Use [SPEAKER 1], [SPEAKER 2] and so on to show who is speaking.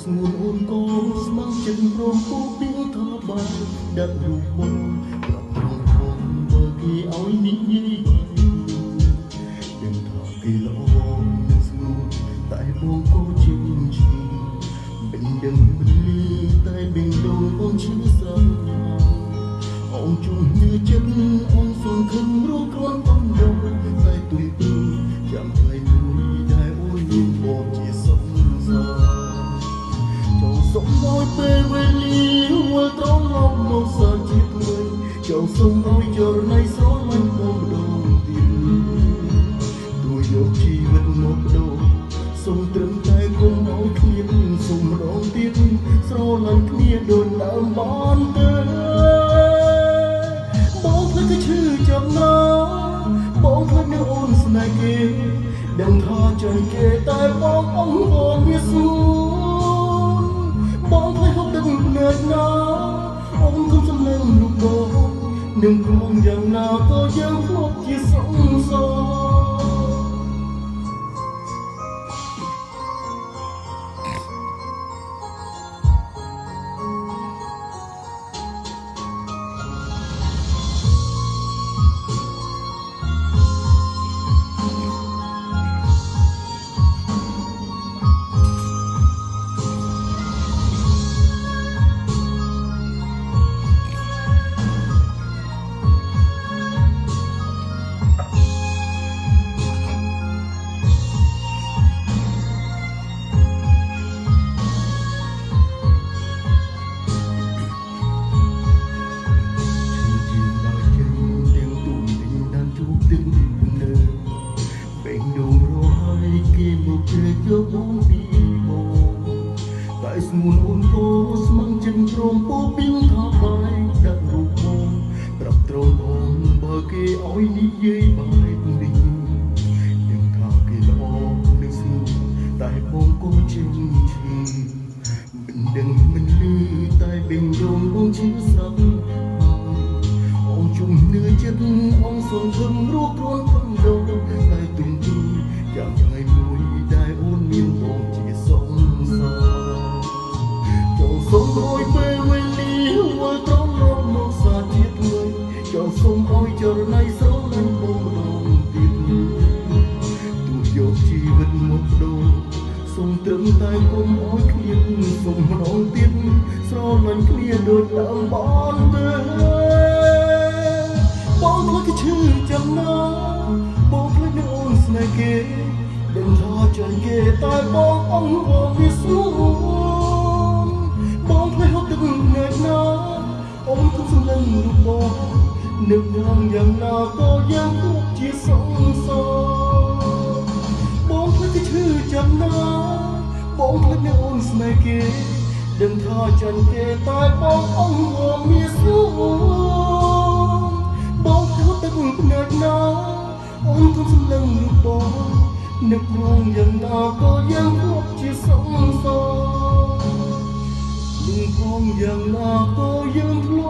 [SPEAKER 1] ស្ងួនអូនកូនស្មងចិត្តរំពោពីថាបានដាក់រូបបងប្រាប់ត្រង់ផងបើគេឲ្យនិយាយដឹងថាគេល្អនឹងស្ងួនតែបងក៏ជាឈឺបិណ្ឌដឹងមិនលឺតែបេងដូងបងឈឺស្រស់អូនជួយញើចិត្តអូនសងខឹងរੂគ្រាន់បំដងតែទុំទូចាំថ្ងៃមួយដែលអូនមានបងជាសុខសាន្តសូមឲ្យពេលវេលាវិលត្រឡប់មកសាជាថ្មីចង់សូមឲ្យចរណៃស្រលាញ់បងម្ដងទៀតទួយកជីវិតមកបដូរសូមត្រឹមតែគុំឲ្យគ្នាសូមម្ដងទៀតស្រលាញ់គ្នាដូចដើមបានទេបងភ្លេចតែឈឺចាំណាបងភ្លេចនៅអូនស្នេហ៍គេដឹងថាចាញ់គេតែបងអង្វរវាស្រួលបងភ្លេចហូបទឹកភ្នែកណាអូនគុំសម្លេងរូបបងនឹងព្រមយ៉ាងណាក៏យើងធ្លាប់ជាសង្សារបេងដូងរស់ហើយគេមកជើយកបងពីបងតែស្ងួនអូនកូនស្មងចិត្តព្រមពោពីថាបាយដាក់រូបបងប្រាប់ត្រង់បងបើគេឲ្យនិយាយបែបនេះដឹងថាគេល្អនឹងស្ងួនតែបងក៏ជាឈឺមិនដឹងមិនលឺតែបេងដូងបងឈឺស្រាប់អូនជុំនឿចិត្តអូនសងខឹងរੂគ្រាន់បំដងតែទុំទូយ៉ាងថ្ងៃមួយដែលអូនមានបងជាសង្សារចង់សូមឲ្យពេលវេលាវិលត្រឡប់មកសាជាថ្មីចង់សូមឲ្យចរណៃស្រលាញ់បងម្ដងទៀតទោះយកជីវិតមកបដូរសូមត្រឹមតែគុំឲ្យគ្នាសូមម្ដងទៀតស្រលាញ់គ្នាដូចដើមបានទេបងភ្លេចគេឈឺចាំណាបងភ្លេចនឹងអូនស្នេហ៍គេដឹងថាចាញ់គេតែបងអង្វរវាស្រួលបងភ្លេចហូបទឹកភ្នែកណាអូនគុំសម្លឹងរូបបងនឹកយ៉ាងណាក៏យ៉ាងគប់ជាសង្សារបងភ្លេចគេឈឺចាំណាបងភ្លេចនឹងអូនស្នេហ៍គេដឹងថាចាញ់គេតែបងអង្វរវាស្រួលបងហូបទឹកភ្នែកណាអូនគុំសម្លឹងរូបបងនឹកយ៉ាងណាក៏យ៉ាងគប់ជាសង្សារនឹងផងយ៉ាងណាក៏យ៉ាងធ្លាប់